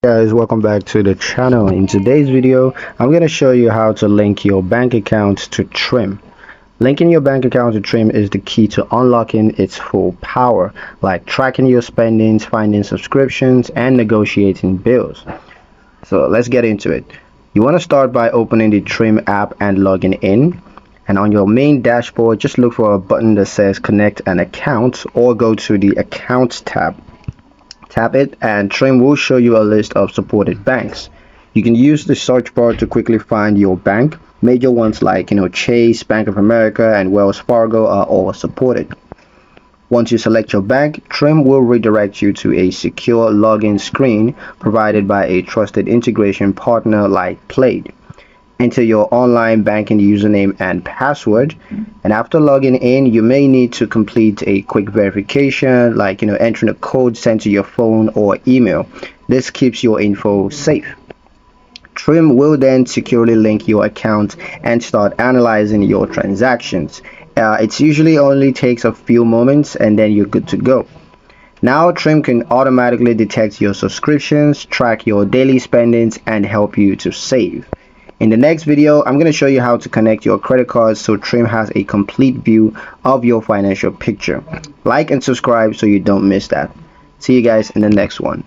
Guys, welcome back to the channel. In today's video I'm going to show you how to link your bank account to Trim. Linking your bank account to Trim is the key to unlocking its full power, like tracking your spendings, finding subscriptions, and negotiating bills. So let's get into it. You want to start by opening the Trim app and logging in, and on your main dashboard just look for a button that says connect an account, or go to the accounts tab. Tap it and Trim will show you a list of supported banks. You can use the search bar to quickly find your bank. Major ones like Chase, Bank of America, and Wells Fargo are all supported. Once you select your bank, Trim will redirect you to a secure login screen provided by a trusted integration partner like Plaid. Enter your online banking username and password, and after logging in you may need to complete a quick verification like entering a code sent to your phone or email. This keeps your info safe. Trim will then securely link your account and start analyzing your transactions. It usually only takes a few moments and then you're good to go. Now Trim can automatically detect your subscriptions, track your daily spendings, and help you to save. In the next video, I'm going to show you how to connect your credit cards so Trim has a complete view of your financial picture. Like and subscribe so you don't miss that. See you guys in the next one.